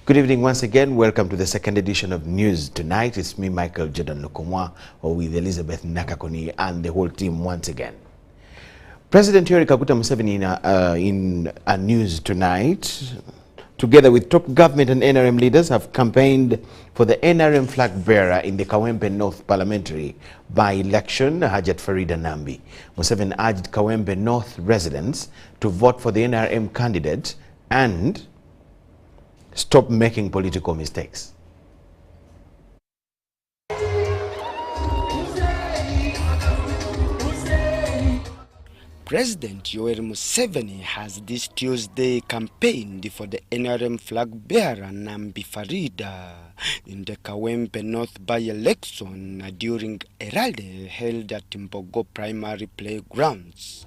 Good evening once again. Welcome to the second edition of News Tonight. It's me, Micheal, Lukomwa, with Elizabeth Nakakoni and the whole team once again. President Yoweri Kaguta Museveni in a News Tonight, together with top government and NRM leaders, have campaigned for the NRM flag bearer in the Kawempe North parliamentary by-election, Hajat Farida Nambi. Museveni urged Kawempe North residents to vote for the NRM candidate and stop making political mistakes. President Yoweri Museveni has this Tuesday campaigned for the NRM flag bearer Nambi Farida in the Kawempe North by-election during a rally held at Mbogo Primary Playgrounds.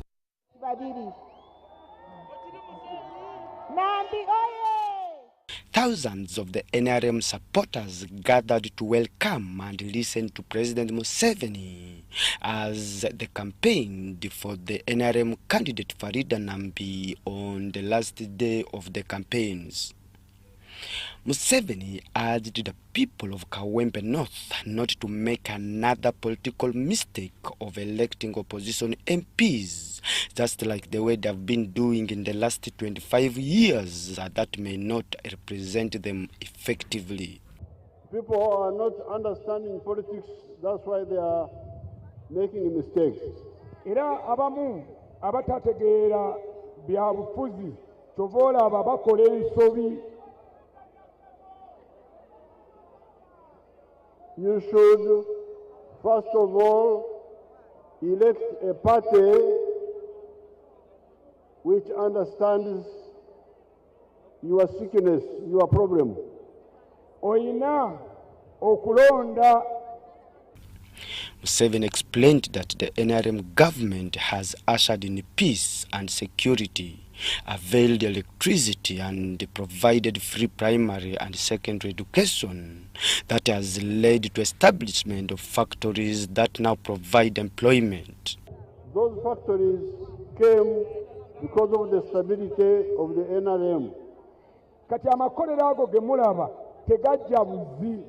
Thousands of the NRM supporters gathered to welcome and listen to President Museveni as they campaigned for the NRM candidate Farida Nambi on the last day of the campaigns. Museveni urged the people of Kawempe North not to make another political mistake of electing opposition MPs, just like the way they've been doing in the last 25 years that may not represent them effectively. People are not understanding politics, that's why they are making mistakes. Era abamu abatategeera bya bufuzi tovola abakola ensobi. You should, first of all, elect a party which understands your sickness, your problem. Oina okulonda. Museveni explained that the NRM government has ushered in peace and security, availed electricity and provided free primary and secondary education that has led to establishment of factories that now provide employment. Those factories came because of the stability of the NRM. Kati amakolero ago gemulaba tegajja buzi.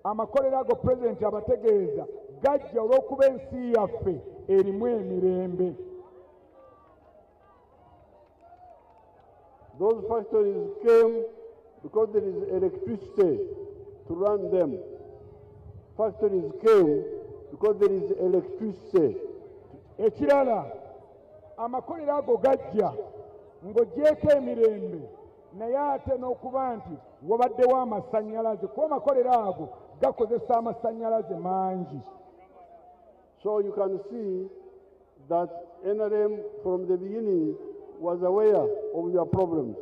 Amakolero ago president abategeeza gajja olw'okuba ensi yaffe erimu emirembe. Those factories came because there is electricity to run them. Factories came because there is electricity. Ekirala amakolero ago gajja ng'oggyeko emirembe naye ate n'okuba nti wabaddewo amasannyalaze kuba amakolero ago gakozesa amasannyalaze mangi. So you can see that NRM from the beginning was aware of your problems.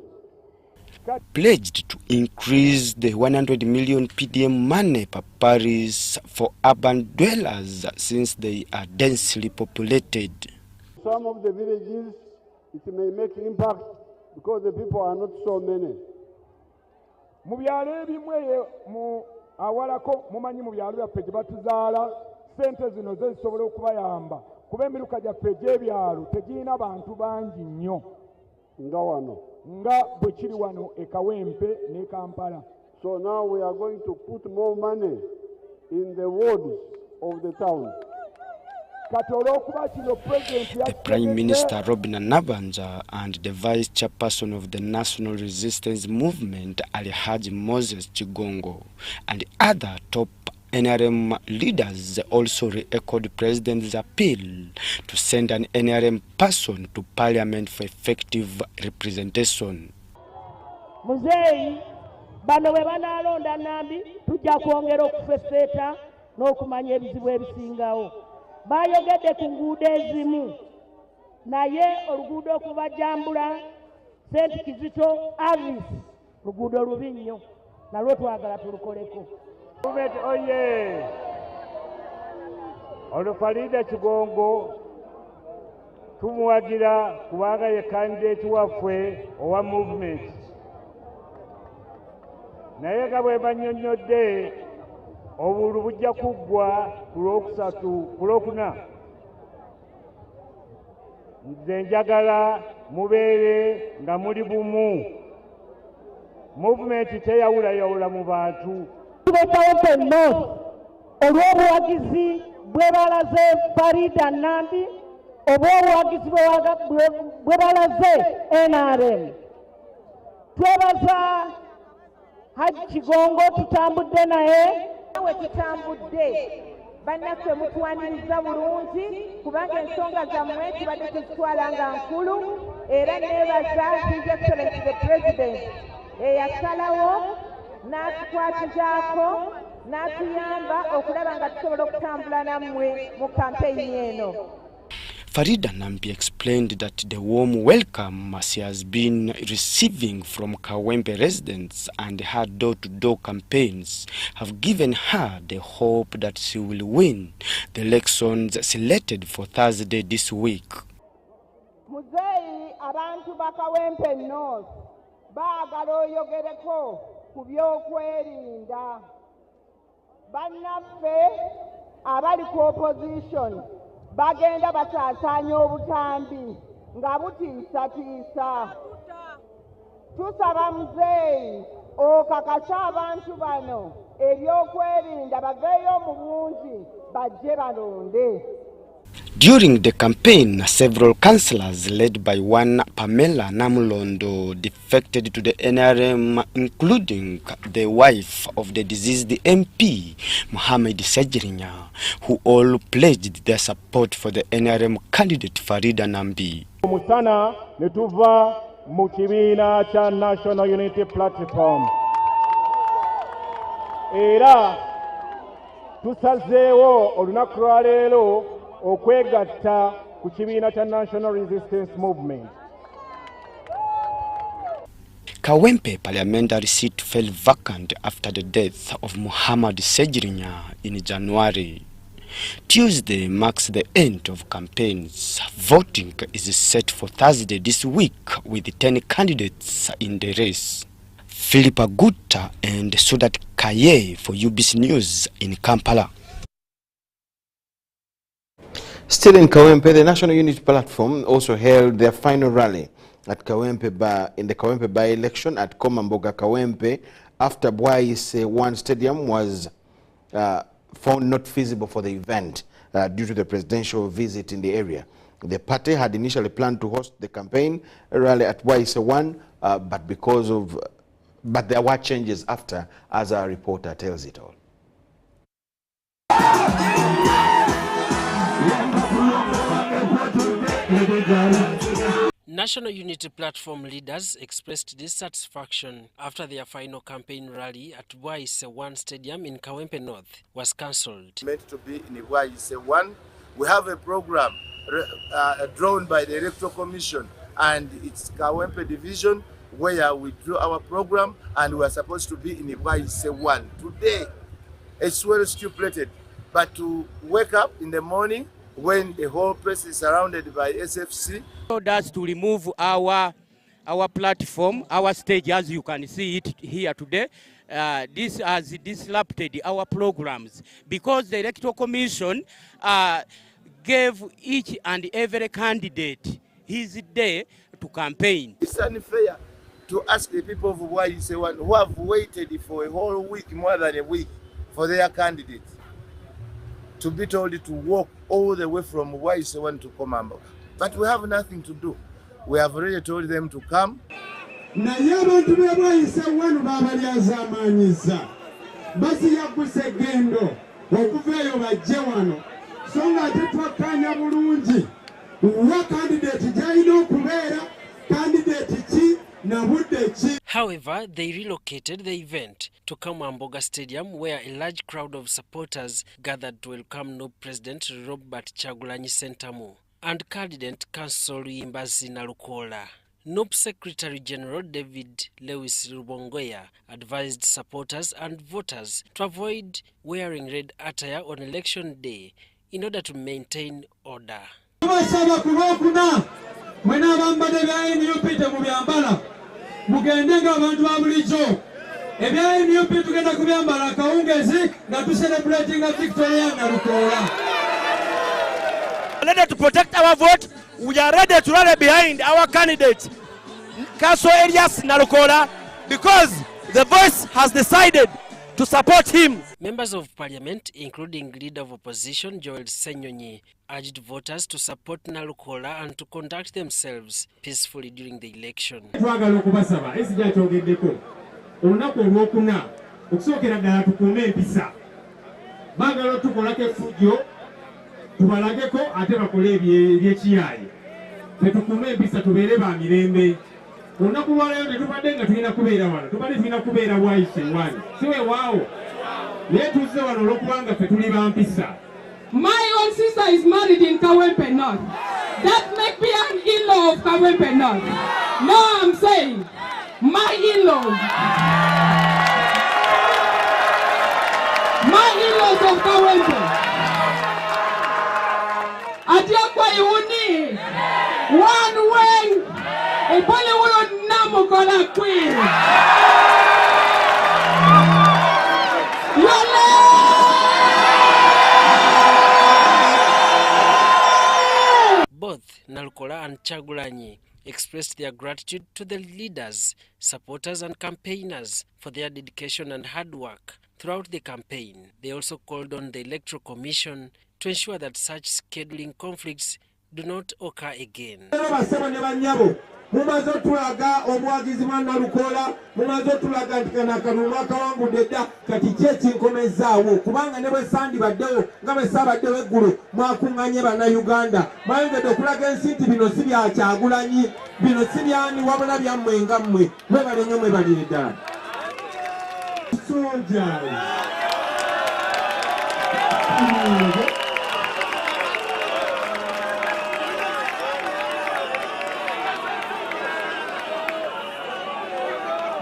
Pledged to increase the 100 million PDM money per parish for urban dwellers since they are densely populated. Some of the villages, it may make impact because the people are not so many. Mu byalo ebimu mu awalako mumanyi mu byalo byaffe gye batuzaala sente zino zo zisobola okubayamba kuba emiruka gyaffe egy'ebyalo tegirina bantu bangi nnyo nga wano nga bwe kiri wano e Kawempe ne Kampala. So now we are going to put more money in the wards of the town. The Prime Minister Robin Nabanja and the Vice Chairperson of the National Resistance Movement Alhaji Moses Chigongo and other top NRM leaders also re-echoed the President's appeal to send an NRM person to Parliament for effective representation. Muzeyi bano we banalonda Nambi tujja kwongera okufeseeta n'okumanya ebizibu ebisingawo. Bayogedde ku nguudo ezimu naye oluguudo okuva Jambula St. Kizito Avis luguudo lubi nnyo nalwo twagala tulukoleko. Oye Farida Chigongo tumuwagira kubanga ye candidate waffe owa movement naye nga bwe bannyonnyodde obulu bujja kuggwa ku Lwokuna. Nze njagala mubeere nga muli bumu movement teyawulayawula mu bantu. Kawempe North olw'obuwagizi bwe balaze Farida Nambi obw'obuwagizi bwe balaze NRM. Twebaza Haji Kigongo tutambudde naye nawe tutambudde bannaffe mutwaniriza bulungi kubanga ensonga zammwe tubadde tuzitwala nga nkulu era neebaza His Excellency the President eyasalawo n'atukwatizaako n'atuyamba okulaba nga tusobola okutambula nammwe mu kampeyini eno. Farida Nambi explained that the warm welcome she has been receiving from Kawempe residents and her door-to-door campaigns have given her the hope that she will win the elections slated for Thursday this week. Muzeeyi abantu ba Kawempe North baagala oyogereko ku byokwerinda. Bannaffe abali ku opposition bagenda basaasaanya obutambi nga butiisatiisa. Tusaba muzeeyi okakasa abantu bano ebyokwerinda baveeyo mu bungi bajje balonde. During the campaign, several councillors led by one Pamela Namulondo defected to the NRM, including the wife of the deceased MP, Mohamed Sejirinya, who all pledged their support for the NRM candidate Farida Nambi. Musana ne tuva mu kibiina kya National Unity Platform. Era tusazeewo olunaku lwa leero okwegatta ku kibiina kya National Resistance Movement. Kawempe parliamentary seat fell vacant after the death of Mohamed Sejirinya in January. Tuesday marks the end of campaigns. Voting is set for Thursday this week with 10 candidates in the race. Philippa Gutta and Sudat Kaye for UBC News in Kampala. Still in Kawempe, the National Unity Platform also held their final rally at in the Kawempe by-election at Komamboga Kawempe after Bwaise 1 Stadium was found not feasible for the event due to the presidential visit in the area. The party had initially planned to host the campaign rally at Bwaise 1, but there were changes after, as our reporter tells it all. National Unity Platform leaders expressed dissatisfaction after their final campaign rally at Bwaise 1 Stadium in Kawempe North was cancelled. Meant to be in Bwaise 1. We have a program drawn by the Electoral Commission and its Kawempe division where we drew our program and we are supposed to be in Bwaise 1. Today, it's well stipulated, but to wake up in the morning when the whole place is surrounded by SFC. Told us to remove our platform, our stage, as you can see it here today. This has disrupted our programs because the Electoral Commission gave each and every candidate his day to campaign. It's unfair to ask the people of Bwaise 1 who have waited for a whole week, more than a week, for their candidate to be told to walk all the way from Bwaise 1 to Komamboga. But we have nothing to do. We have already told them to come. Naye abantu be Bwaise 1 babalyazamanyiza basiyaguse gendo okuveeyo bajje wano so nga tetwakkanya bulungi wa candidate gyalina okubeera candidate ki na budde ki. However, they relocated the event to Komamboga Stadium where a large crowd of supporters gathered to welcome NUP President Robert Kyagulanyi Ssentamu and candidate Councillor Yimbazi Nalukola. NUP Secretary General David Lewis Rubongoya advised supporters and voters to avoid wearing red attire on election day in order to maintain order. Mugendenga abantu ba bulijjo ebya NUP tugenda kubyambala akawungezi nga tucelebratinga victory ya Nalukola. Ready to protect our vote. We are ready to rally behind our candidate, Councillor Elias Nalukola, because The Voice has decided to support him. Members of Parliament, including Leader of Opposition Joel Senyonyi, urged voters to support Nalukola and to conduct themselves peacefully during the election. Twagala okubasaba esijja kyogeddeko olunaku olwokuna okusookera ddala tukuume empisa baagala tukolako effujjo tubalageko ate bakole ebyekiyaayi tetukuume empisa tubeere ba mirembe olunaku lwaleero tetubadde nga tulina kubeera wano tubadde tulina kubeera bwayise wani si weewaawo naye tuzze wano olwokubanga ffe tuli ba mpisa. My own sister is married in Kawempe North. That make me an in-law of Kawempe North. Now I'm saying, my in-laws of Kawempe. Atiakwa yuni, one way, upole ulo namukola queen. Both Nalukola and Chagulanyi expressed their gratitude to the leaders, supporters and campaigners for their dedication and hard work throughout the campaign. They also called on the Electoral Commission to ensure that such scheduling conflicts do not occur again. Mumaze otulaga obuwagizi bwa Nalukola, mumaze otulaga nti kano akalulu akawangudde dda kati kyekinkomezaawo kubanga ne bwe sandibaddewo nga bwe saabaddewo eggulu mwakuŋŋanye bannayuganda bayongedde okulaga ensi nti bino si bya Kyagulanyi, bino si byani wabula byammwe nga mmwe mwebale nnyo mwebalire ddala.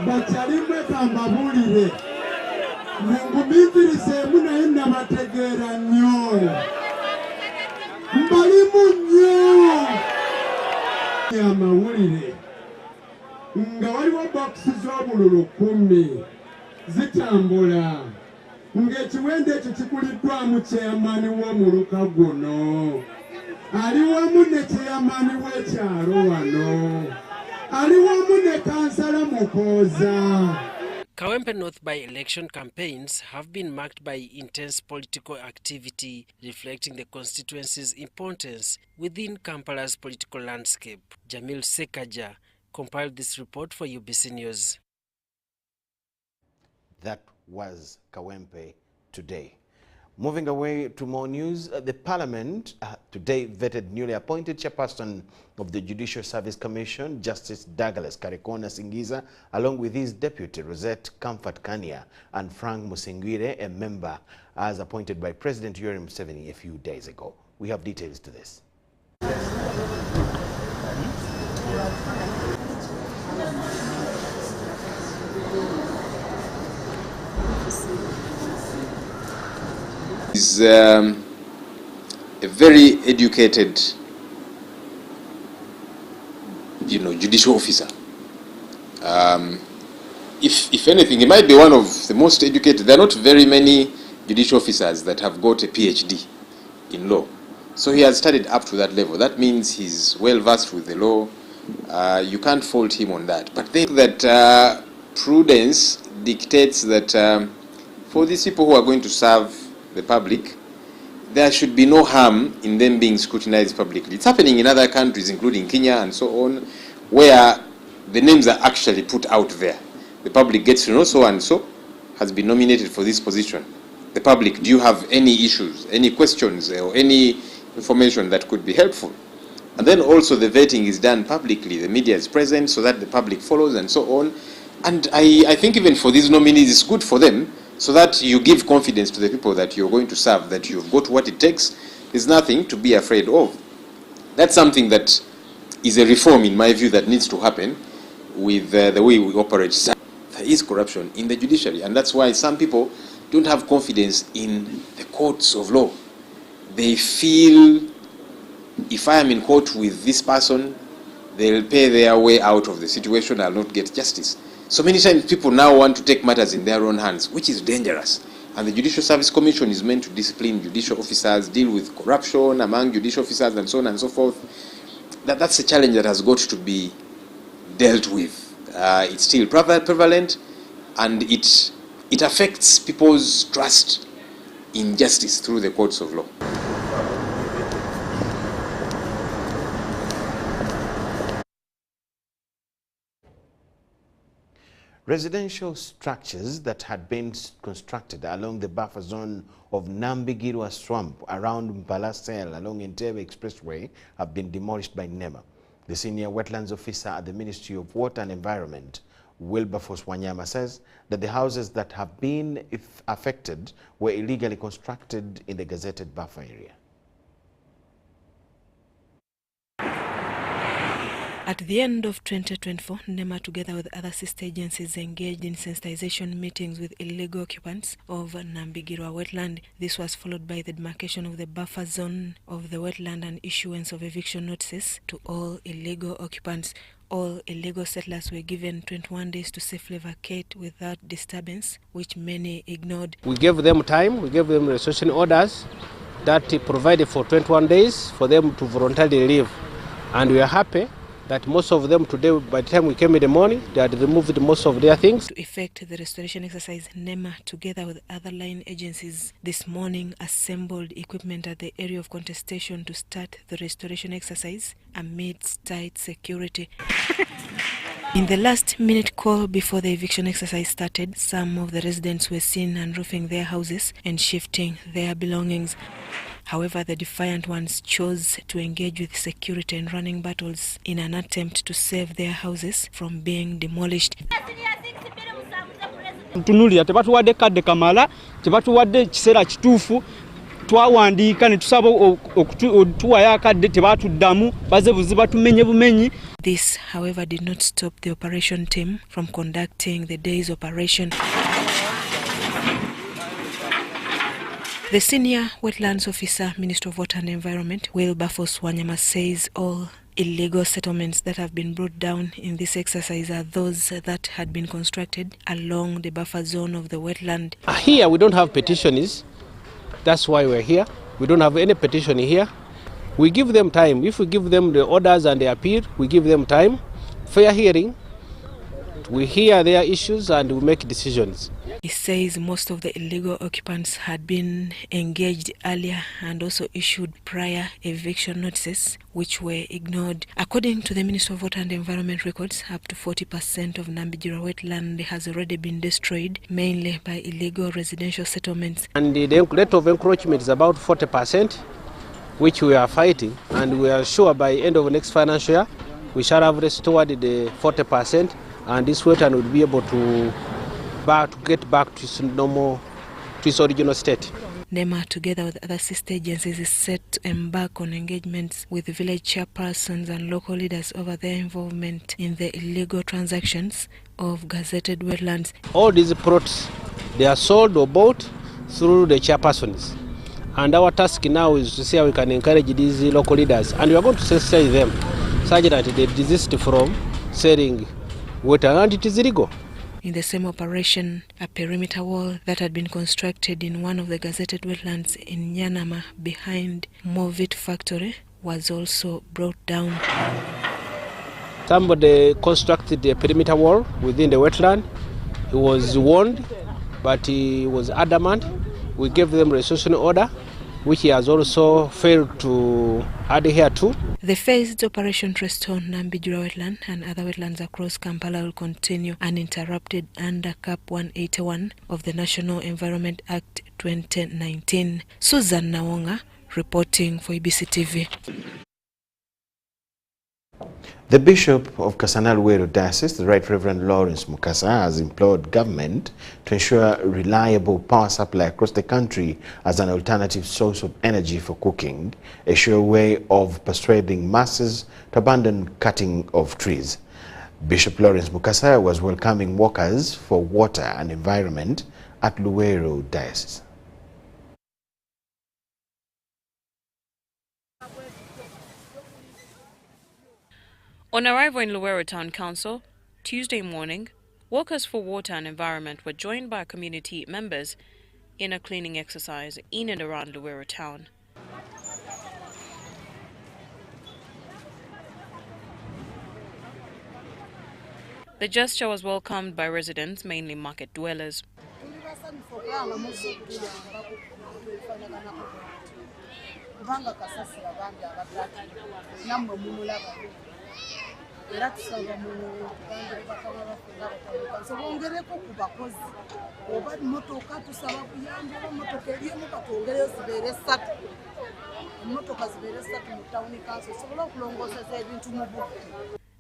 Bachalimwe kambabulire mungumiikirizeemu naye nabategeera nnyo mbalimu nnyo amawulire nga waliwo bokisi z'obululu 10 zitambula ng'ekiwendo ekyo kiguliddwamu kyeyamaani w'omuluka guno ali wamu ne kyeyamaani w'ekyalo wano. Kawempe North by-election campaigns have been marked by intense political activity, reflecting the constituency's importance within Kampala's political landscape. Jamil Sekaja compiled this report for UBC News. That was Kawempe today. Moving away to more news, the Parliament today vetted newly appointed chairperson of the Judicial Service Commission, Justice Douglas Karikona Singiza, along with his deputy, Rosette Comfort Kania, and Frank Musingwire, a member, as appointed by President Yoweri Museveni a few days ago. We have details to this. Is a very educated, judicial officer. If anything, he might be one of the most educated. There are not very many judicial officers that have got a PhD in law. So he has studied up to that level. That means he's well versed with the law. You can't fault him on that. But I think that prudence dictates that for these people who are going to serve the public, there should be no harm in them being scrutinized publicly. It's happening in other countries, including Kenya and so on, where the names are actually put out there. The public gets to know so and so has been nominated for this position. The public, do you have any issues, any questions, or any information that could be helpful? And then also the vetting is done publicly. The media is present so that the public follows and so on. And I think even for these nominees, it's good for them, so that you give confidence to the people that you're going to serve, that you've got what it takes. There's nothing to be afraid of. That's something that is a reform, in my view, that needs to happen with the way we operate. There is corruption in the judiciary, and that's why some people don't have confidence in the courts of law. They feel, if I am in court with this person, they'll pay their way out of the situation, I'll not get justice. So many times people now want to take matters in their own hands, which is dangerous. And the Judicial Service Commission is meant to discipline judicial officers, deal with corruption among judicial officers and so on and so forth. That's a challenge that has got to be dealt with. It's still prevalent, and it affects people's trust in justice through the courts of law. Residential structures that had been constructed along the buffer zone of Nambigirwa Swamp around Mpalasel along Entebbe Expressway have been demolished by NEMA. The senior wetlands officer at the Ministry of Water and Environment, Wilberforce Wanyama, says that the houses that have been affected were illegally constructed in the gazetted buffer area. At the end of 2024, NEMA, together with other sister agencies, engaged in sensitization meetings with illegal occupants of Nambigirwa wetland. This was followed by the demarcation of the buffer zone of the wetland and issuance of eviction notices to all illegal occupants. All illegal settlers were given 21 days to safely vacate without disturbance, which many ignored. We gave them time, we gave them restriction orders that provided for 21 days for them to voluntarily leave. And we are happy that most of them today, by the time we came in the morning, they had removed most of their things. To effect the restoration exercise, NEMA, together with other line agencies, this morning assembled equipment at the area of contestation to start the restoration exercise amidst tight security. In the last-minute call before the eviction exercise started, some of the residents were seen unroofing their houses and shifting their belongings. However, the defiant ones chose to engage with security and running battles in an attempt to save their houses from being demolished. Tunulira tebatuwadde kadde kamala, tebatuwadde kiseera kituufu, twawandiika ne tusaba okutuwayo akadde tebatuddamu, baze buzi batumenye bumenyi. This, however, did not stop the operation team from conducting the day's operation. The senior wetlands officer, Minister of Water and Environment, Wilberforce Wanyama, says all illegal settlements that have been brought down in this exercise are those that had been constructed along the buffer zone of the wetland. Here we don't have petitioners. That's why we're here. We don't have any petition here. We give them time. If we give them the orders and the appeal, we give them time. Fair hearing. We hear their issues and we make decisions. He says most of the illegal occupants had been engaged earlier and also issued prior eviction notices, which were ignored. According to the Ministry of Water and Environment records, up to 40% of Nambigirwa wetland has already been destroyed, mainly by illegal residential settlements. And the rate of encroachment is about 40%, which we are fighting, and we are sure by end of next financial year, we shall have restored the 40%, and this wetland will be able to get back to its normal, to its original state. NEMA, together with other sister agencies, is set to embark on engagements with village chairpersons and local leaders over their involvement in the illegal transactions of gazetted wetlands. All these plots, they are sold or bought through the chairpersons. And our task now is to see how we can encourage these local leaders. And we are going to sensitize them such that they desist from selling wetland, and it is illegal. In the same operation, a perimeter wall that had been constructed in one of the gazetted wetlands in Nyanama behind Movit factory was also brought down. Somebody constructed a perimeter wall within the wetland. He was warned, but he was adamant. We gave them a restoration order, which he has also failed to adhere to. The phased operation to restore Nambigirwa wetland and other wetlands across Kampala will continue uninterrupted under Cap 181 of the National Environment Act 2019. Susan Nawonga reporting for EBC TV. The Bishop of Luweero Diocese, the Right Reverend Lawrence Mukasa, has implored government to ensure reliable power supply across the country as an alternative source of energy for cooking, a sure way of persuading masses to abandon cutting of trees. Bishop Lawrence Mukasa was welcoming workers for water and environment at Luweero Diocese. On arrival in Luweero Town Council, Tuesday morning, workers for water and environment were joined by community members in a cleaning exercise in and around Luweero Town. The gesture was welcomed by residents, mainly market dwellers.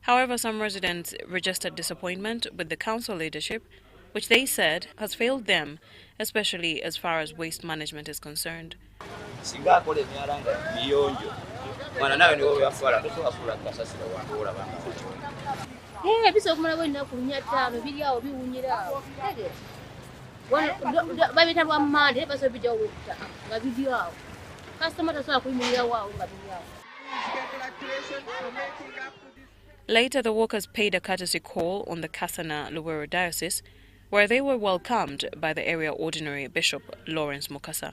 However, some residents registered disappointment with the council leadership, which they said has failed them, especially as far as waste management is concerned. Later, the workers paid a courtesy call on the Kasana Luweero diocese, where they were welcomed by the area ordinary Bishop Lawrence Mukasa.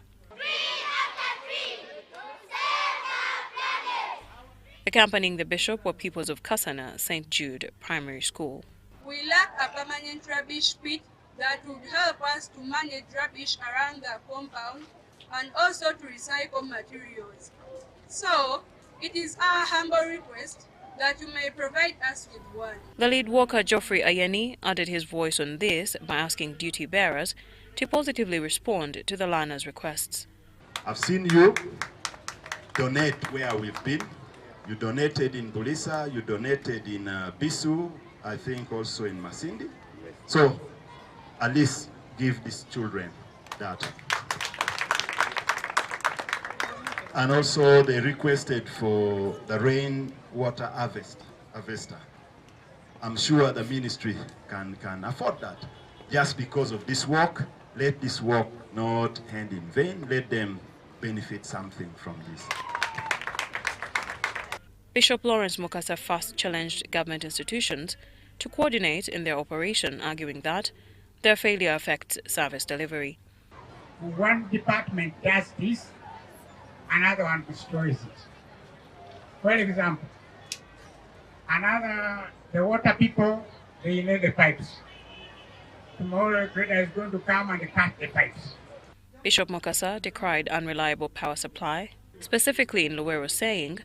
Accompanying the bishop were pupils of Kasana St. Jude Primary School. We lack a permanent rubbish pit that would help us to manage rubbish around the compound and also to recycle materials. So, it is our humble request that you may provide us with one. The lead worker, Geoffrey Ayeni, added his voice on this by asking duty bearers to positively respond to the learners' requests. I've seen you donate where we've been. You donated in Bulisa, you donated in Bisu, I think also in Masindi. So at least give these children that. And also they requested for the rainwater harvester. I'm sure the ministry can afford that. Just because of this work, let this work not end in vain. Let them benefit something from this. Bishop Lawrence Mukasa first challenged government institutions to coordinate in their operation, arguing that their failure affects service delivery. One department does this, another one destroys it. For example, the water people, they lay the pipes. Tomorrow, a grader is going to come and cut the pipes. Bishop Mukasa decried unreliable power supply, specifically in Luweero, saying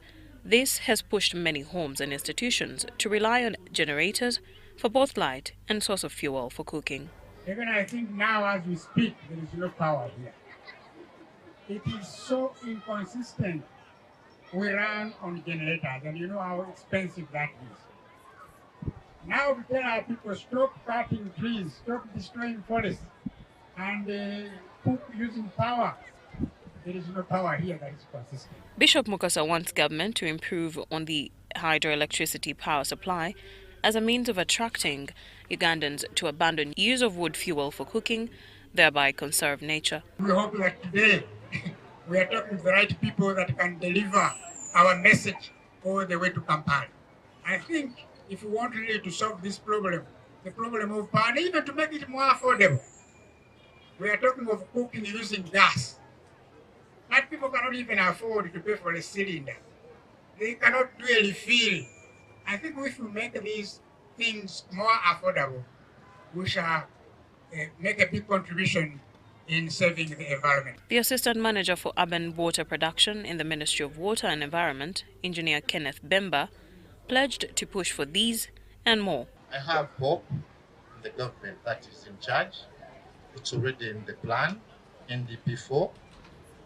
this has pushed many homes and institutions to rely on generators for both light and source of fuel for cooking. Even I think now as we speak, there is no power here. It is so inconsistent. We run on generators, and you know how expensive that is. Now we tell our people, stop cutting trees, stop destroying forests, and cook using power. There is no power here that is consistent. Bishop Mukasa wants government to improve on the hydroelectricity power supply as a means of attracting Ugandans to abandon use of wood fuel for cooking, thereby conserve nature. We hope that today we are talking to the right people that can deliver our message all the way to Kampala. I think if we want really to solve this problem, the problem of power, and even to make it more affordable, we are talking of cooking using gas. That people cannot even afford to pay for a cylinder. They cannot do a refill. I think if we make these things more affordable, we shall make a big contribution in saving the environment. The Assistant Manager for Urban Water Production in the Ministry of Water and Environment, Engineer Kenneth Bemba, pledged to push for these and more. I have hope in the government that is in charge. It's already in the plan, NDP4.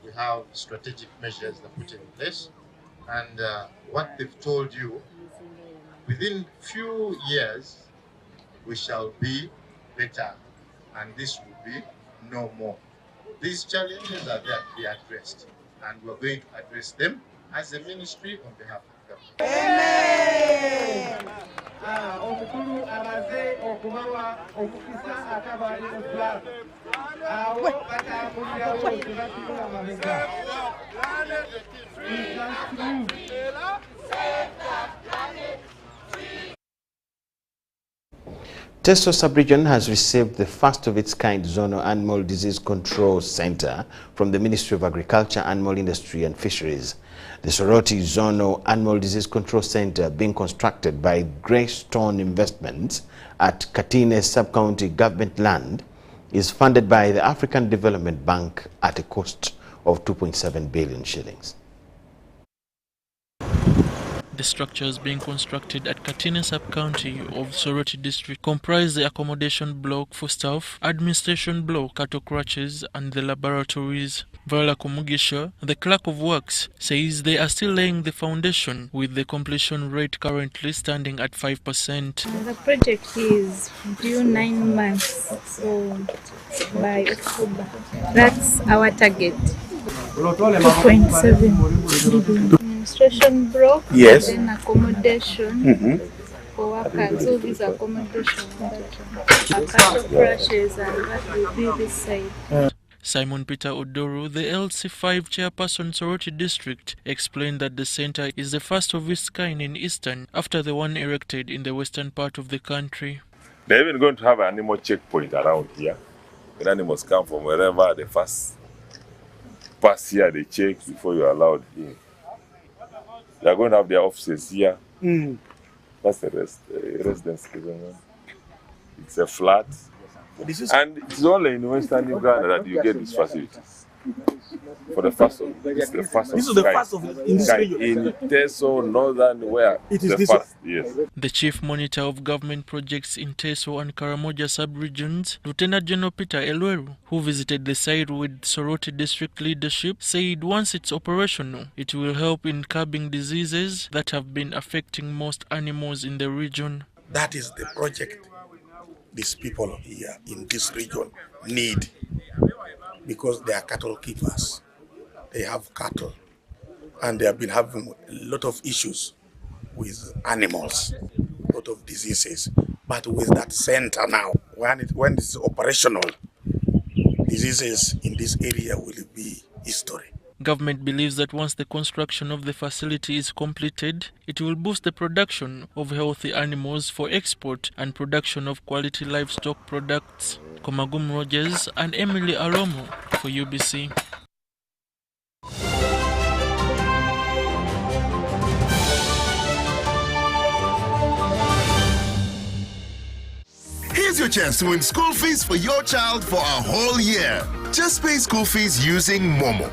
We have strategic measures that put in place. And what they've told you, within few years, we shall be better. And this will be no more. These challenges are there to be addressed. And we're going to address them as a ministry on behalf of the government. Amen! Omukulu amaze okubawa omukisa akaba in blood. Awo batambulirawo tebatula amabega. Teso sub-region has received the first of its kind zonal animal disease control center from the Ministry of Agriculture, Animal Industry and Fisheries. The Soroti Zonal Animal Disease Control Center, being constructed by Greystone Investments at Katine Sub-County Government land, is funded by the African Development Bank at a cost of 2.7 billion shillings. The structures being constructed at Katine sub-county of Soroti district comprise the accommodation block for staff, administration block, cattle crutches and the laboratories. Viola Kumugisha, the clerk of works, says they are still laying the foundation with the completion rate currently standing at 5%. The project is due 9 months, so by October. That's our target. 2.7 administration block, yes, then accommodation for workers. So these accommodation cattle crushes and what will be this side. Simon Peter Odoro, the LC5 chairperson Soroti district, explained that the center is the first of its kind in Eastern after the one erected in the western part of the country. They're even going to have an animal checkpoint around here. The animals come from wherever they first pass here, they check before you're allowed in. They're going to have their offices here. That's the residence. It's a flat. And it's only in Western Uganda that you get these facilities. For the first of this is the first This is the first of in this region. In Teso, Northern, where it is the this first, yes. The Chief Monitor of Government Projects in Teso and Karamoja sub-regions, Lieutenant General Peter Luweero, who visited the site with Soroti district leadership, said once it's operational, it will help in curbing diseases that have been affecting most animals in the region. That is the project these people here in this region need, because they are cattle keepers. They have cattle and they have been having a lot of issues with animals, a lot of diseases. But with that center now, when it's operational, diseases in this area will be history. Government believes that once the construction of the facility is completed, it will boost the production of healthy animals for export and production of quality livestock products. Komagum Rogers and Emily Aromo for UBC. Here's your chance to win school fees for your child for a whole year. Just pay school fees using Momo.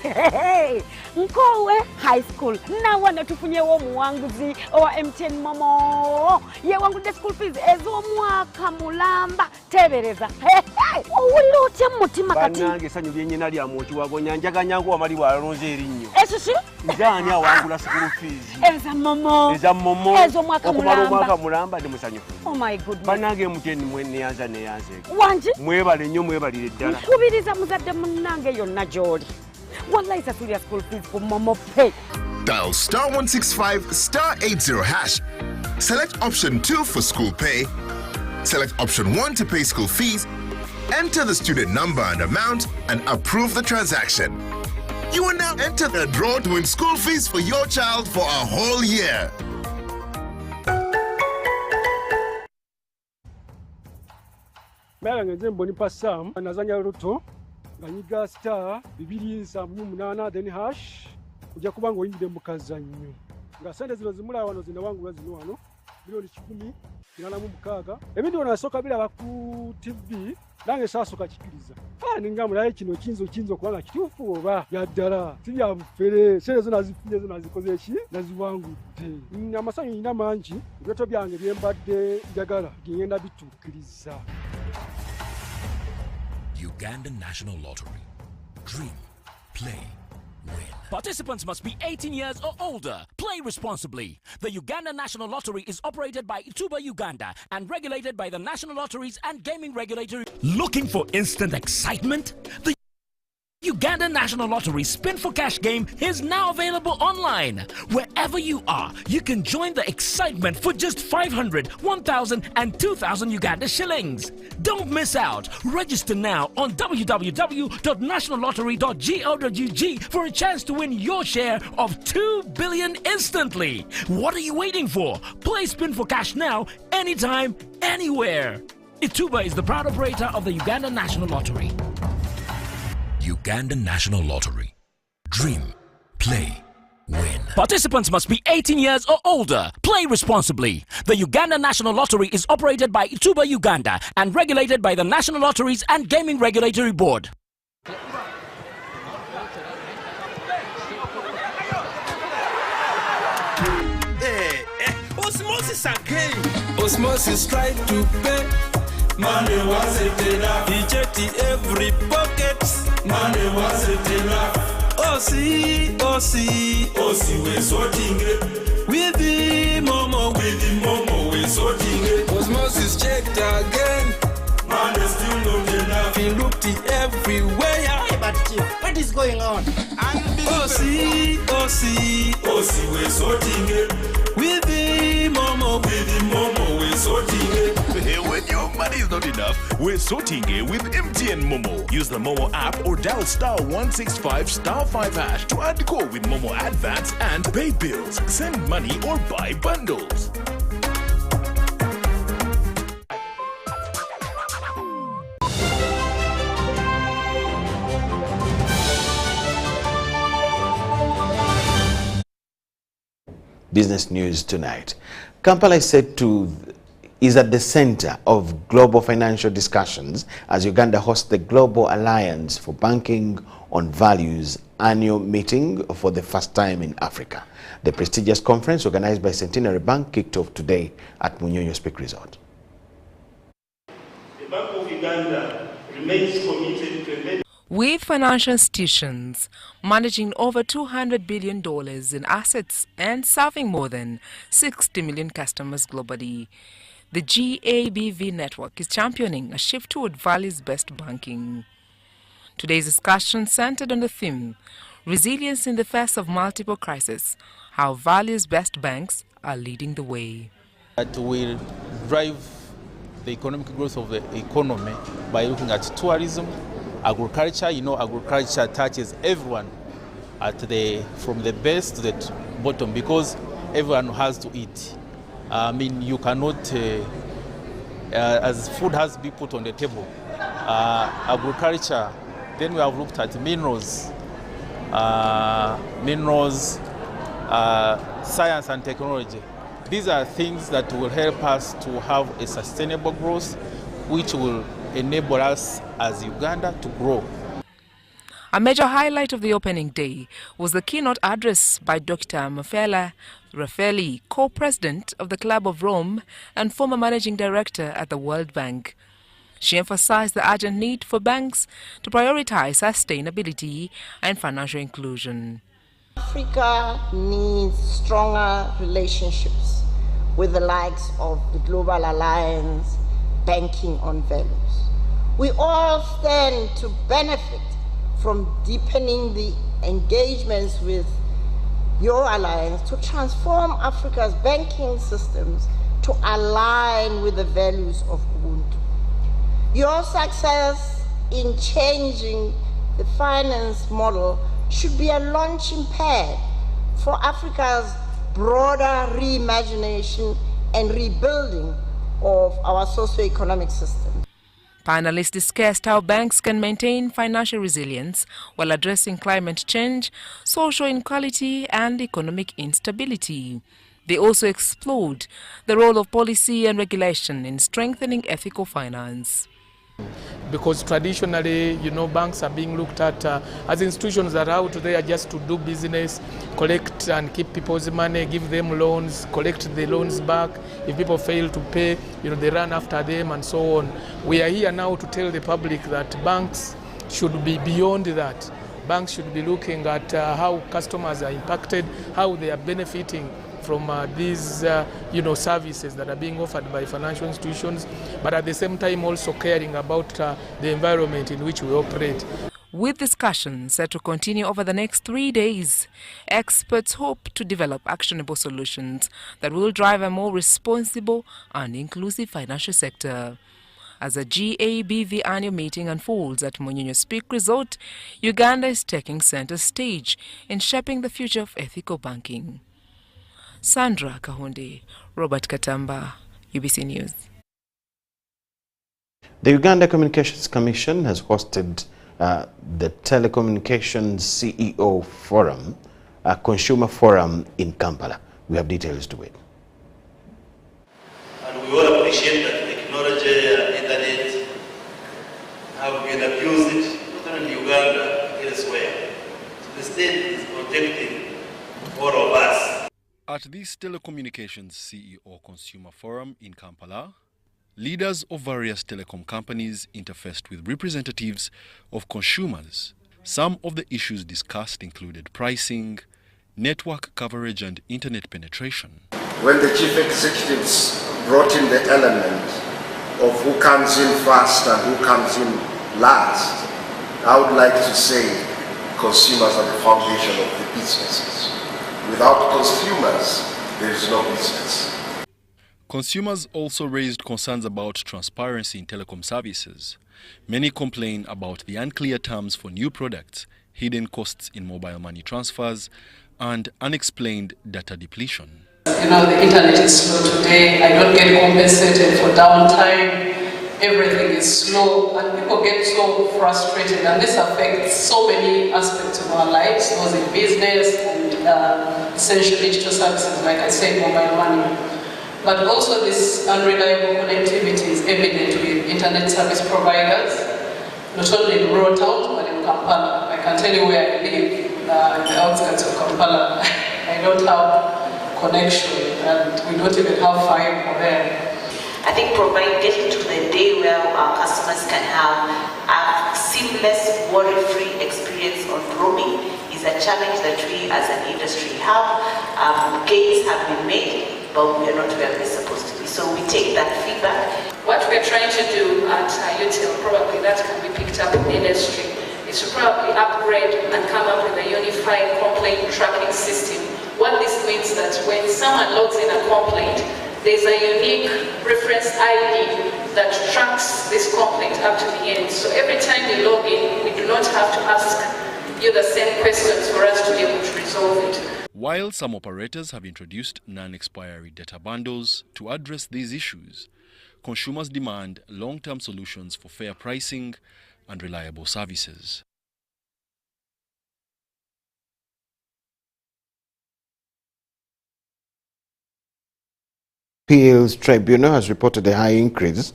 Hey, Nkowe High School. Na wana tufunye wo muwanguzi owa MTN Momo. Ye wangu de school fees ezo mwaka mulamba tebereza. Hey, uwulote mutima kati. Banange sanyu byenye nali amochi wagonya njaga nyangu amali walonze erinyo. Eshishi? Njani awangula school fees. Eza Momo. Eza Momo. Ezo mwaka mulamba. Okumalo mwaka mulamba ndi musanyu. Oh my goodness. Banange MTN mwene yanza ne yanze. Wanji? Mwebale nnyo mwebalire ddala. Kubiriza muzadde munange yonna joli. Wallahi sa serious school fees for Momo Pay. Dial *165 *80 hash. Select option 2 for school pay. Select option 1 to pay school fees. Enter the student number and amount and approve the transaction. You will now enter the draw to win school fees for your child for a whole year. Mera ngenze mboni pa Sam nazanya ruto ganyiga star 278 then hash kujja kubanga oyingide mu kazannyo nga sente zino zimula wano zina wangu lazino wano milioni 10 ebintu nasooka bilaba ku TV nange saasoka kikiriza ninga mulaye kino kinzo kubanga kituufu oba yaddala tibya bufere sente zona zifunye zona zikoze ki naziwangudde amasanyu nina mangi ebyoto byange byembadde njagala ngenda bituukiriza. Uganda National Lottery. Dream, play, win. Participants must be 18 years or older. Play responsibly. The Uganda National Lottery is operated by Tuba Uganda and regulated by the National Lotteries and Gaming Regulatory. Looking for instant excitement? The Uganda National Lottery Spin for Cash game is now available online. Wherever you are, you can join the excitement for just 500, 1,000 and 2,000 Uganda shillings. Don't miss out. Register now on www.nationallottery.go.ug for a chance to win your share of 2 billion instantly. What are you waiting for? Play Spin for Cash now, anytime, anywhere. Ituba is the proud operator of the Uganda National Lottery. Uganda National Lottery. Dream, play, win. Participants must be 18 years or older. Play responsibly. The Uganda National Lottery is operated by Ituba Uganda and regulated by the National Lotteries and Gaming Regulatory Board. Osmosis again. Osmosis tried to pay. Money wasn't enough. He checked every pocket. Money wasn't enough. Osi, we're sorting it. With the momo, we're sorting it. Osmosis checked again. Money still not enough. He looked everywhere. Hey, but Chief, what is going on? Osi, we're sorting it. With the momo, we're sorting it. When your money is not enough, we're sorting it with MTN Momo. Use the Momo app or dial *165*5# to add call with Momo Advance and pay bills, send money or buy bundles. Business news tonight. Kampala is at the center of global financial discussions as Uganda hosts the Global Alliance for Banking on Values annual meeting for the first time in Africa. The prestigious conference organized by Centenary Bank kicked off today at Munyonyo Peak Resort. The Bank of Uganda remains committed to with financial institutions managing over $200 billion in assets and serving more than 60 million customers globally, the GABV network is championing a shift toward values-based banking. Today's discussion centered on the theme, Resilience in the Face of Multiple Crises, how values-based banks are leading the way. That will drive the economic growth of the economy by looking at tourism, agriculture. Agriculture touches everyone from the base to the bottom because everyone has to eat. You cannot, as food has to be put on the table. Agriculture, then we have looked at minerals, science and technology. These are things that will help us to have a sustainable growth, which will enable us as Uganda to grow. A major highlight of the opening day was the keynote address by Dr. Micheal, co-president of the Club of Rome and former managing director at the World Bank. She emphasized the urgent need for banks to prioritize sustainability and financial inclusion. Africa needs stronger relationships with the likes of the Global Alliance, Banking on Values. We all stand to benefit from deepening the engagements with your alliance to transform Africa's banking systems to align with the values of Ubuntu. Your success in changing the finance model should be a launching pad for Africa's broader reimagination and rebuilding of our socio-economic system. Panelists discussed how banks can maintain financial resilience while addressing climate change, social inequality, and economic instability. They also explored the role of policy and regulation in strengthening ethical finance. Because traditionally, banks are being looked at as institutions that are out there just to do business, collect and keep people's money, give them loans, collect the loans back. If people fail to pay, they run after them and so on. We are here now to tell the public that banks should be beyond that. Banks should be looking at how customers are impacted, how they are benefiting from these services that are being offered by financial institutions, but at the same time also caring about the environment in which we operate. With discussions set to continue over the next 3 days, experts hope to develop actionable solutions that will drive a more responsible and inclusive financial sector. As the GABV annual meeting unfolds at Munyonyo Peak Resort, Uganda is taking center stage in shaping the future of ethical banking. Sandra Kahunde, Robert Katamba, UBC News. The Uganda Communications Commission has hosted the Telecommunications CEO Forum, a consumer forum in Kampala. We have details to it. And we all appreciate that technology and internet have been abused, not only in Uganda, elsewhere. So the state is protecting all of us. At this Telecommunications CEO Consumer Forum in Kampala, leaders of various telecom companies interfaced with representatives of consumers. Some of the issues discussed included pricing, network coverage and internet penetration. When the chief executives brought in the element of who comes in first and who comes in last, I would like to say consumers are the foundation of the businesses. Without consumers, there is no business. Consumers also raised concerns about transparency in telecom services. Many complain about the unclear terms for new products, hidden costs in mobile money transfers, and unexplained data depletion. You know, the internet is slow today. I don't get compensated for downtime. Everything is slow, and people get so frustrated, and this affects so many aspects of our lives, those in business and essential digital services, like I said, mobile money. But also this unreliable connectivity is evident with internet service providers, not only in rural towns, but in Kampala. I can tell you where I live, in the outskirts of Kampala. I don't have connection, and we don't even have fiber there. I think getting to the day where our customers can have a seamless, worry-free experience on roaming is a challenge that we as an industry have. Gains have been made, but we are not where we're supposed to be. So we take that feedback. What we're trying to do at UTIL, probably that can be picked up in the industry, is to probably upgrade and come up with a unified complaint tracking system. What this means that when someone logs in a complaint, there's a unique reference ID that tracks this complaint up to the end. So every time you log in, we do not have to ask you the same questions for us to be able to resolve it. While some operators have introduced non-expiry data bundles to address these issues, consumers demand long-term solutions for fair pricing and reliable services. Appeals Tribunal has reported a high increase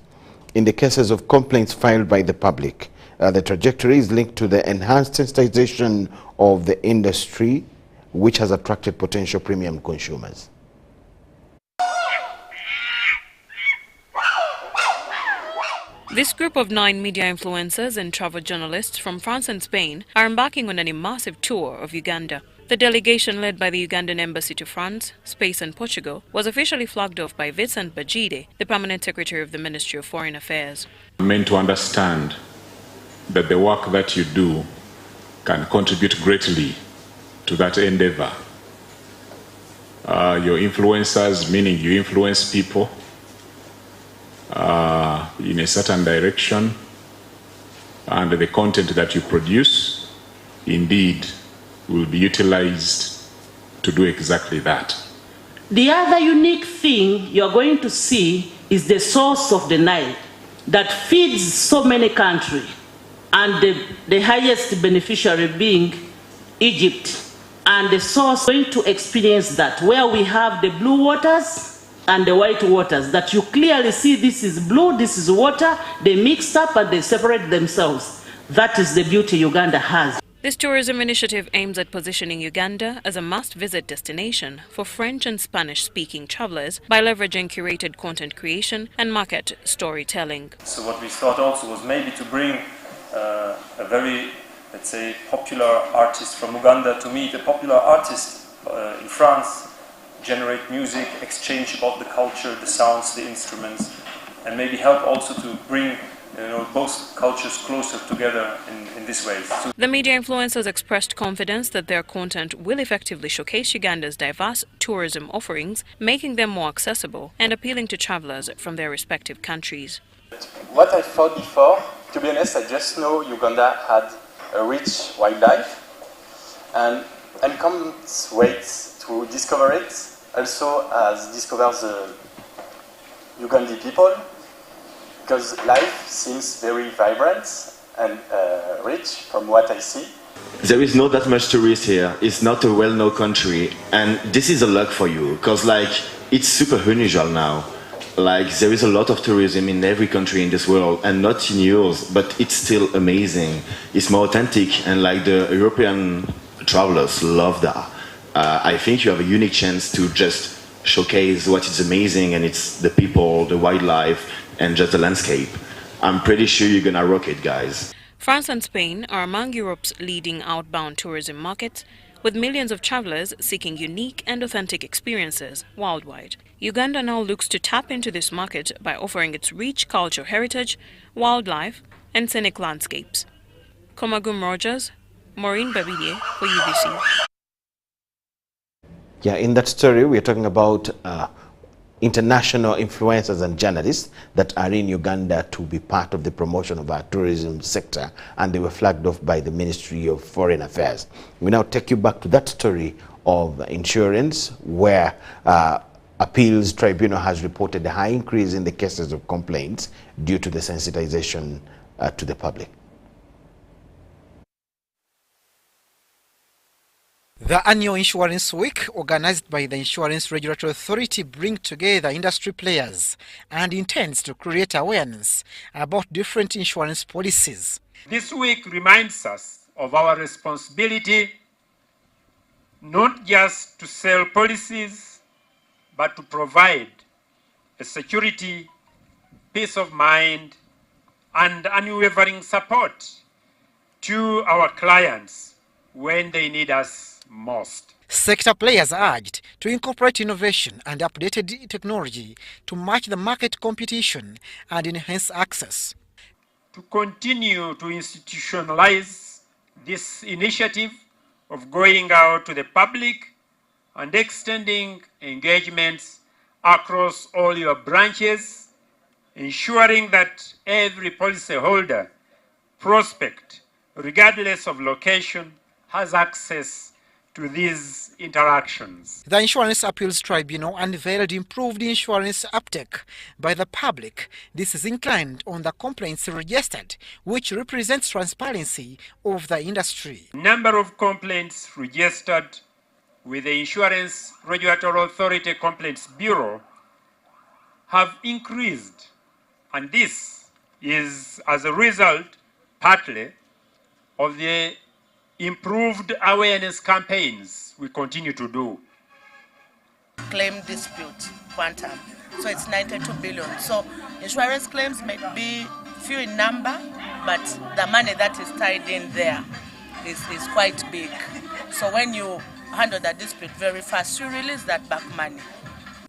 in the cases of complaints filed by the public. The trajectory is linked to the enhanced sensitization of the industry, which has attracted potential premium consumers. This group of 9 media influencers and travel journalists from France and Spain are embarking on an immersive tour of Uganda. The delegation, led by the Ugandan Embassy to France, Spain and Portugal, was officially flagged off by Vincent Bajide, the Permanent Secretary of the Ministry of Foreign Affairs. I'm meant to understand that the work that you do can contribute greatly to that endeavor. Your influencers, meaning you influence people in a certain direction, and the content that you produce indeed will be utilized to do exactly that. The other unique thing you're going to see is the source of the Nile that feeds so many countries, and the highest beneficiary being Egypt. And the source going to experience that, where we have the blue waters and the white waters, that you clearly see this is blue, this is water, they mix up and they separate themselves. That is the beauty Uganda has. This tourism initiative aims at positioning Uganda as a must-visit destination for French and Spanish-speaking travelers by leveraging curated content creation and market storytelling. So what we thought also was maybe to bring a very, let's say, popular artist from Uganda to meet a popular artist in France, generate music, exchange about the culture, the sounds, the instruments, and maybe help also to bring both cultures closer together in this way. So the media influencers expressed confidence that their content will effectively showcase Uganda's diverse tourism offerings, making them more accessible and appealing to travelers from their respective countries. what I thought before, to be honest, I just know Uganda had a rich wildlife and comes ways to discover it, also as discovers the Ugandan people, because life seems very vibrant and rich from what I see. There is not that much tourists here. It's not a well-known country, and this is a luck for you, because it's super unusual now. There is a lot of tourism in every country in this world, and not in yours, but it's still amazing. It's more authentic, and the European travelers love that. I think you have a unique chance to just showcase what is amazing, and it's the people, the wildlife, and just the landscape. I'm pretty sure you're gonna rock it, guys. France and Spain are among Europe's leading outbound tourism markets, with millions of travelers seeking unique and authentic experiences worldwide. Uganda now looks to tap into this market by offering its rich cultural heritage, wildlife, and scenic landscapes. Komagum Rogers, Maureen Babidie for UBC. Yeah, in that story, we're talking about international influencers and journalists that are in Uganda to be part of the promotion of our tourism sector, and they were flagged off by the Ministry of Foreign Affairs. We now take you back to that story of insurance, where Appeals Tribunal has reported a high increase in the cases of complaints due to the sensitization to the public. The annual Insurance Week, organized by the Insurance Regulatory Authority, brings together industry players and intends to create awareness about different insurance policies. This week reminds us of our responsibility not just to sell policies, but to provide a security, peace of mind, and unwavering support to our clients when they need us most. Sector players urged to incorporate innovation and updated technology to match the market competition and enhance access. To continue to institutionalize this initiative of going out to the public and extending engagements across all your branches, ensuring that every policyholder, prospect, regardless of location, has access to these interactions. The Insurance Appeals Tribunal unveiled improved insurance uptake by the public. This is inclined on the complaints registered, which represents transparency of the industry. Number of complaints registered with the Insurance Regulatory Authority Complaints Bureau have increased, and this is as a result, partly, of the improved awareness campaigns we continue to do. Claim dispute quantum, so it's 92 billion. So insurance claims may be few in number, but the money that is tied in there is quite big. So when you handle the dispute very fast, you release that back money.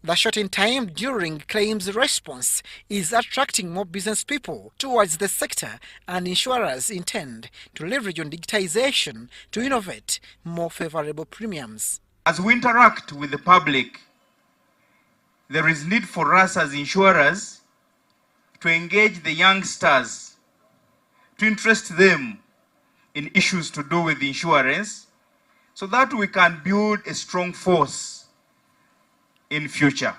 The shortened time during claims response is attracting more business people towards the sector, and insurers intend to leverage on digitization to innovate more favorable premiums. As we interact with the public, there is need for us as insurers to engage the youngsters, to interest them in issues to do with insurance, so that we can build a strong force in future.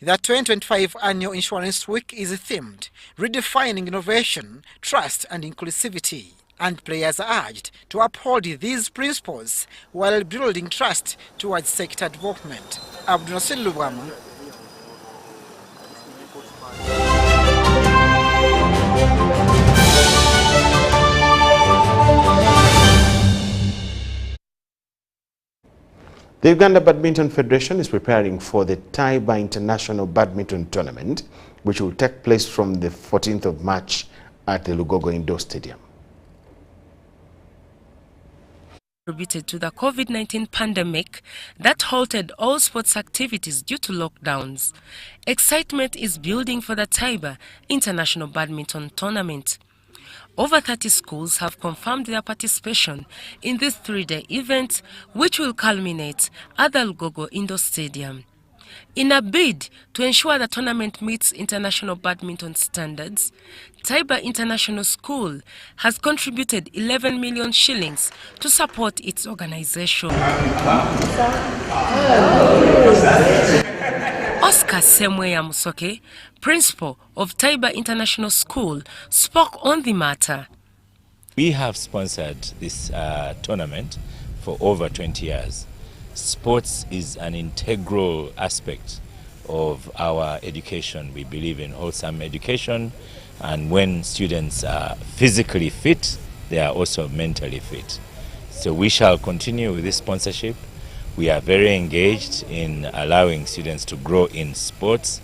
The 2025 Annual Insurance Week is themed Redefining Innovation, Trust and Inclusivity, and players are urged to uphold these principles while building trust towards sector development. Abdunasir Lukomwa. The Uganda Badminton Federation is preparing for the Taiba International Badminton Tournament, which will take place from the 14th of March at the Lugogo Indoor Stadium. contributed to the COVID-19 pandemic that halted all sports activities due to lockdowns. Excitement is building for the Taiba International Badminton Tournament. Over 30 schools have confirmed their participation in this three-day event, which will culminate at the Lugogo Indoor Stadium. In a bid to ensure the tournament meets international badminton standards, Taiba International School has contributed 11 million shillings to support its organization. Oscar Semweya Musoke, principal of Taiba International School, spoke on the matter. We have sponsored this tournament for over 20 years. Sports is an integral aspect of our education. We believe in wholesome education, and when students are physically fit, they are also mentally fit. So we shall continue with this sponsorship. We are very engaged in allowing students to grow in sports.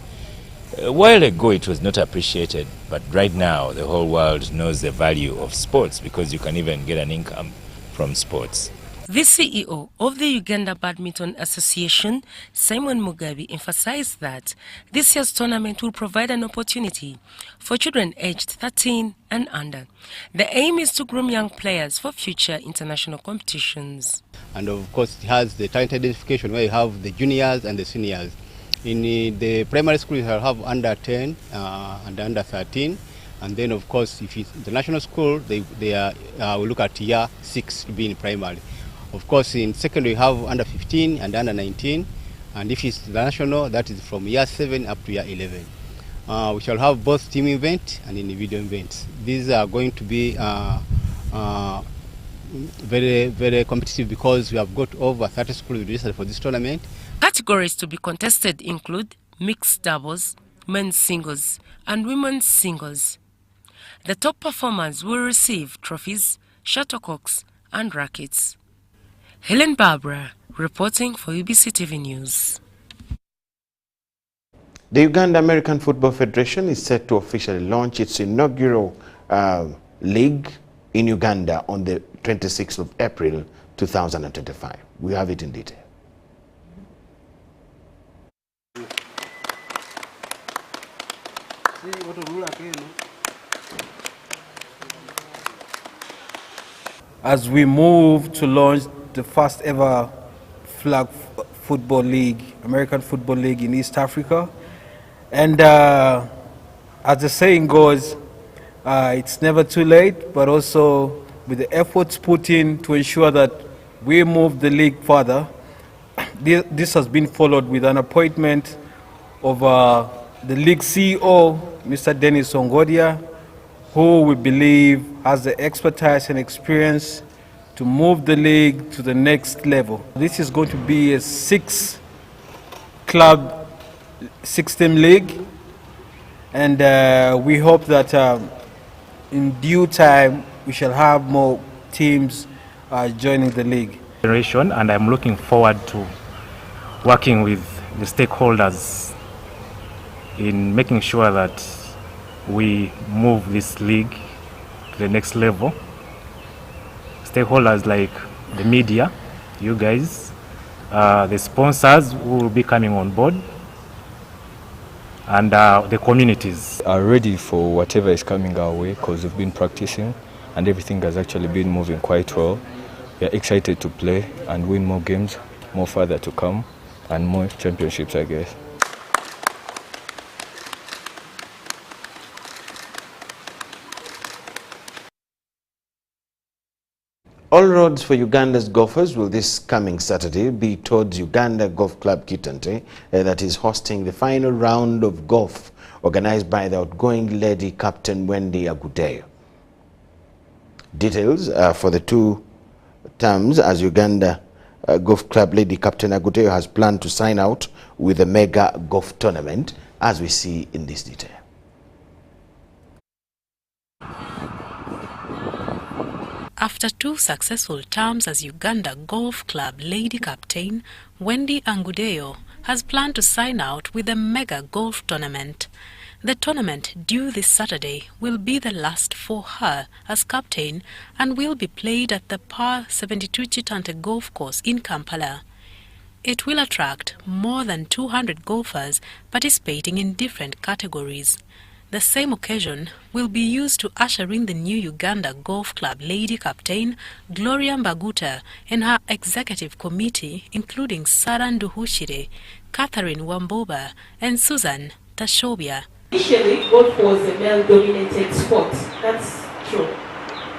A while ago it was not appreciated, but right now the whole world knows the value of sports because you can even get an income from sports. The CEO of the Uganda Badminton Association, Simon Mugabe, emphasized that this year's tournament will provide an opportunity for children aged 13 and under. The aim is to groom young players for future international competitions. And of course it has the talent identification where you have the juniors and the seniors. In the primary school you have under 10 and under 13. And then of course if it's the national school, we look at year 6 to be in primary. Of course, in secondary, we have under 15 and under 19. And if it's national, that is from year 7 up to year 11. We shall have both team event and individual events. These are going to be very, very competitive because we have got over 30 schools registered for this tournament. Categories to be contested include mixed doubles, men's singles, and women's singles. The top performers will receive trophies, shuttlecocks, and rackets. Helen Barbara, reporting for UBC TV News. The Uganda American Football Federation is set to officially launch its inaugural league in Uganda on the 26th of April 2025. We have it in detail. As we move to launch the first ever flag football league, American Football League in East Africa. And as the saying goes, it's never too late, but also with the efforts put in to ensure that we move the league further, this has been followed with an appointment of the league CEO, Mr. Dennis Ongodia, who we believe has the expertise and experience to move the league to the next level. This is going to be a 6-club, 6-team league, and we hope that in due time we shall have more teams joining the league. And I'm looking forward to working with the stakeholders in making sure that we move this league to the next level. Stakeholders like the media, you guys, the sponsors who will be coming on board, and the communities. Are ready for whatever is coming our way because we've been practicing and everything has actually been moving quite well. We are excited to play and win more games, more further to come, and more championships, I guess. All roads for Uganda's golfers will this coming Saturday be towards Uganda Golf Club Kitante that is hosting the final round of golf organized by the outgoing lady Captain Wendy Agudeyo. Details for the two terms as Uganda Golf Club lady Captain Agudeyo has planned to sign out with a mega golf tournament, as we see in this detail. After 2 successful terms as Uganda Golf Club Lady Captain, Wendy Agudeyo has planned to sign out with a mega golf tournament. The tournament due this Saturday will be the last for her as captain and will be played at the Par 72 Chitante Golf Course in Kampala. It will attract more than 200 golfers participating in different categories. The same occasion will be used to usher in the new Uganda Golf Club lady captain Gloria Mbaguta and her executive committee, including Sarah Nduhushire, Catherine Wamboba and Susan Tashobia. Initially, golf was a male-dominated sport. That's true.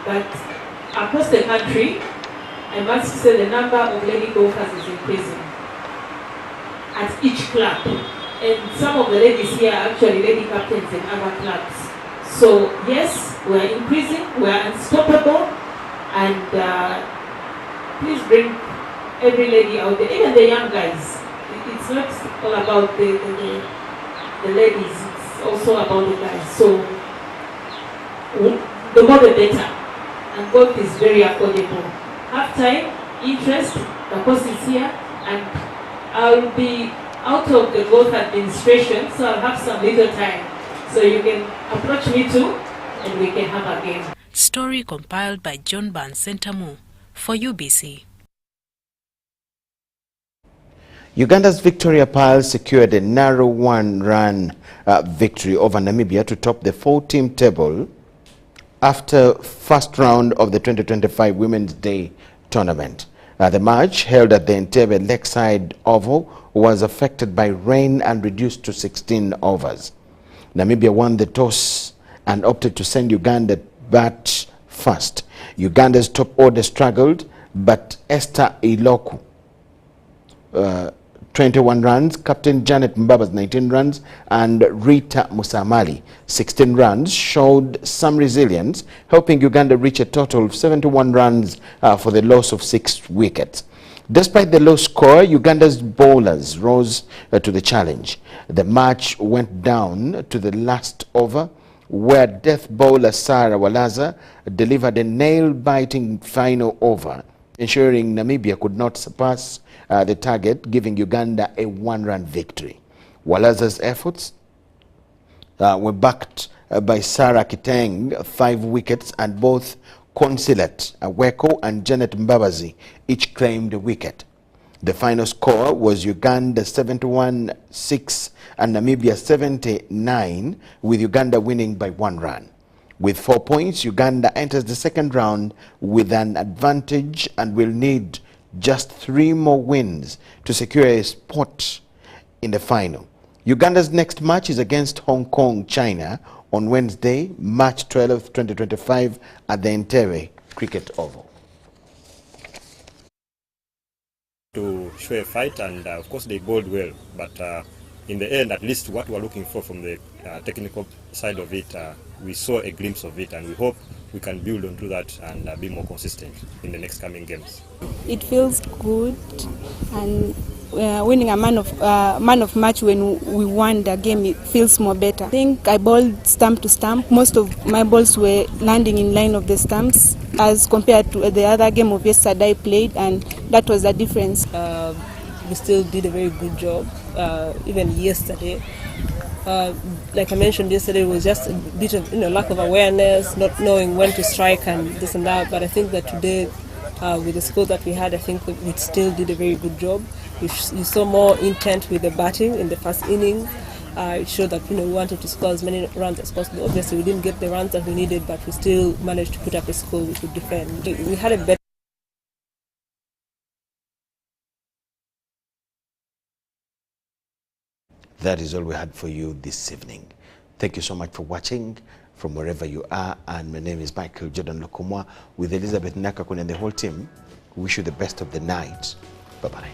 But across the country, I must say the number of lady golfers is increasing at each club. And some of the ladies here are actually lady captains in other clubs. So yes, we are increasing, we are unstoppable, and please bring every lady out there, even the young guys. It's not all about the ladies, it's also about the guys. So the more the better. And golf is very affordable. Have time, interest, the course is here, and I'll be out of the golf administration, so I'll have some little time. So you can approach me too, and we can have a game. Story compiled by John Barnes Sentamu for UBC. Uganda's Victoria Piles secured a narrow one-run victory over Namibia to top the four-team table after first round of the 2025 Women's Day tournament. The match, held at the Entebbe Lakeside Oval, was affected by rain and reduced to 16 overs. Namibia won the toss and opted to send Uganda bat first. Uganda's top order struggled, but Esther Iloku, 21 runs, Captain Janet Mbaba's 19 runs, and Rita Musamali, 16 runs, showed some resilience, helping Uganda reach a total of 71 runs for the loss of 6 wickets. Despite the low score, Uganda's bowlers rose to the challenge. The match went down to the last over, where death bowler Sarah Walaza delivered a nail-biting final over, ensuring Namibia could not surpass the target, giving Uganda a one-run victory. Walaza's efforts were backed by Sarah Kiteng, 5 wickets, and both Consulate Aweko and Janet Mbabazi each claimed a wicket. The final score was Uganda 71-6 and Namibia 79, with Uganda winning by 1 run. With 4 points, Uganda enters the second round with an advantage and will need just 3 more wins to secure a spot in the final. Uganda's next match is against Hong Kong, China, on Wednesday, March 12, 2025, at the Entebbe Cricket Oval. To show a fight, and of course they bowled well, but in the end, at least what we're looking for from the technical side of it, we saw a glimpse of it, and we hope we can build onto that and be more consistent in the next coming games. It feels good, and winning a man of match when we won the game, it feels more better. I think I bowled stump to stump. Most of my balls were landing in line of the stumps as compared to the other game of yesterday I played, and that was the difference. We still did a very good job, even yesterday. Like I mentioned yesterday, it was just a bit of lack of awareness, not knowing when to strike and this and that. But I think that today, with the score that we had, I think we still did a very good job. You saw more intent with the batting in the first inning. It showed that we wanted to score as many runs as possible. Obviously, we didn't get the runs that we needed, but we still managed to put up a score we could defend. We had a better. That is all we had for you this evening. Thank you so much for watching from wherever you are. And my name is Micheal Jordan Lukomwa with Elizabeth Nakakun and the whole team. We wish you the best of the night. Bye-bye.